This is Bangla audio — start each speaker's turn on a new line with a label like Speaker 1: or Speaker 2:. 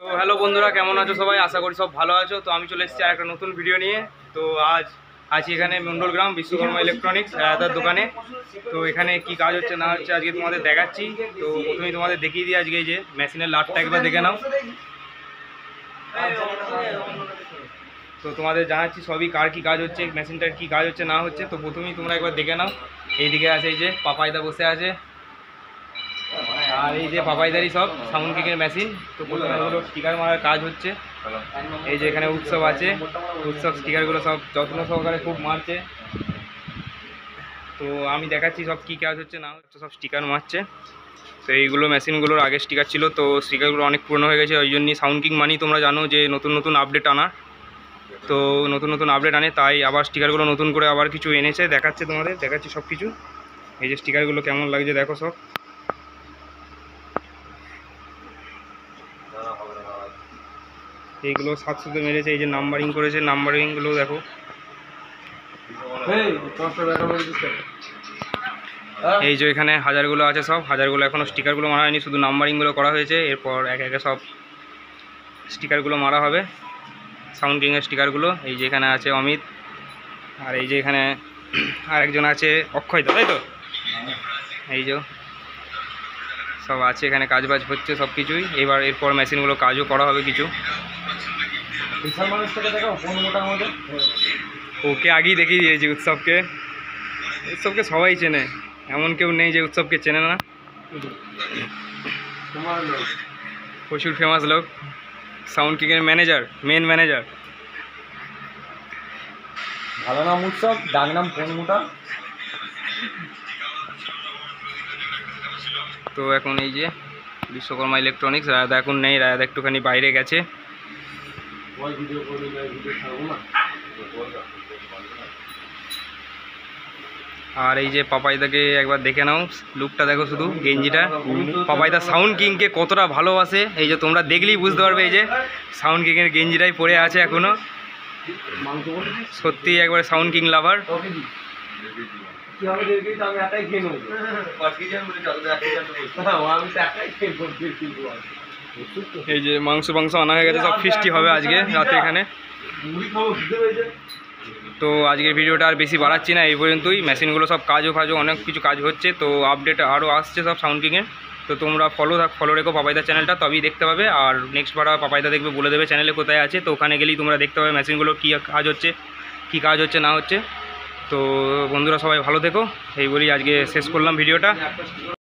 Speaker 1: তো হ্যালো বন্ধুরা, কেমন আছো সবাই? আশা করি সব ভালো আছো। তো আমি চলে এসেছি আর একটা নতুন ভিডিও নিয়ে। তো আজ আছি এখানে মণ্ডলগ্রাম বিশ্বকর্মা ইলেকট্রনিক্স রায়দার দোকানে। তো এখানে কি কাজ হচ্ছে না হচ্ছে আজকে তোমাদের দেখাচ্ছি। তো প্রথমেই তোমাদের দেখিয়ে দিই আজকে এই যে মেশিনের লাটটা একবার দেখে নাও। তো তোমাদের জানাচ্ছি সবই কার কি কাজ হচ্ছে, মেশিনটার কি কাজ হচ্ছে না হচ্ছে। তো প্রথমেই তোমরা একবার দেখে নাও। এইদিকে আছে এই যে পাপাইদা বসে আছে, আর এই যে পাপাইদারি সব সাউন্ড কিকের মেশিন। তো প্রথমে হলো স্টিকার মারার কাজ হচ্ছে। এই যে এখানে উৎসব আছে, উৎসব স্টিকারগুলো সব যত্ন সহকারে খুব মারছে। তো আমি দেখাচ্ছি সব কী কাজ হচ্ছে না হচ্ছে। সব স্টিকার মারছে। তো এইগুলো মেশিনগুলোর আগে স্টিকার ছিল, তো স্টিকারগুলো অনেক পুরনো হয়ে গেছে। ওই জন্যই সাউন্ড কিং মানি তোমরা জানো যে নতুন নতুন আপডেট আনা। তো নতুন নতুন আপডেট আনে, তাই আবার স্টিকারগুলো নতুন করে আবার কিছু এনেছে, দেখাচ্ছে তোমাদের, দেখাচ্ছি সব কিছু। এই যে স্টিকারগুলো কেমন লাগছে দেখো সব। এইগুলো 700-তে মেরেছে। এই যে নাম্বারিং করেছে, নাম্বারিংগুলো দেখো। এই যে এখানে হাজারগুলো আছে, সব হাজারগুলো এখনও স্টিকারগুলো মারা হয়নি, শুধু নাম্বারিংগুলো করা হয়েছে। এরপর একে একে সব স্টিকারগুলো মারা হবে, সাউন্ড কিংয়ের স্টিকারগুলো। এই যে এখানে আছে অমিত, আর এই যে এখানে আরেকজন আছে অক্ষয়দা, তাই তো? এই যে সব আছে এখানে, কাজবাজ হচ্ছে সব কিছুই। এরপর মেশিনগুলো কাজও করা হবে কিছু। ওকে আগেই দেখিয়ে দিয়েছি উৎসবকে। উৎসবকে সবাই চেনে, এমন কেউ নেই যে উৎসবকে চেনে না। প্রচুর ফেমাস লোক, সাউন্ড কিংয়ের ম্যানেজার, মেন ম্যানেজার।
Speaker 2: ভালো নাম উৎসব, ডাক নাম পনমুটা।
Speaker 1: তো এখন এই যে বিশ্বকর্মা ইলেকট্রনিক্স, রায়দা এখন নেই, রায়দা একটুখানি বাইরে গেছে। আর এই যে পাপাইদাকে একবার দেখে নাও, লুকটা দেখো শুধু, গেঞ্জিটা। পাপাইদা সাউন্ড কিংকে কতটা ভালোবাসে এই যে তোমরা দেখলেই বুঝতে পারবে। এই যে সাউন্ড কিংয়ের গেঞ্জিটাই পরে আছে এখনো। সত্যি একবার সাউন্ড কিং লাভার। এই যে মাংস আনা হয়ে গেছে, সব ফিস্টি হবে আজকে রাতে এখানে। তো আজকের ভিডিওটা আর বেশি বাড়াচ্ছি না, এই পর্যন্তই। মেশিনগুলো সব কাজও অনেক কিছু কাজ হচ্ছে, তো আপডেট আরও আসছে সব সাউন্ড কিংয়ের। তো তোমরা ফলো রেখো পাপাইদা চ্যানেলটা, তবেই দেখতে পাবে। আর নেক্সট বার পাপাইদা দেখবে, বলে দেবে চ্যানেলে কোথায় আছে। তো ওখানে গেলেই তোমরা দেখতে পাবে মেশিনগুলো কী কাজ হচ্ছে, কী কাজ হচ্ছে না হচ্ছে। তো বন্ধুরা সবাই ভালো থেকো, এই বলেই আজকে শেষ করলাম ভিডিওটা।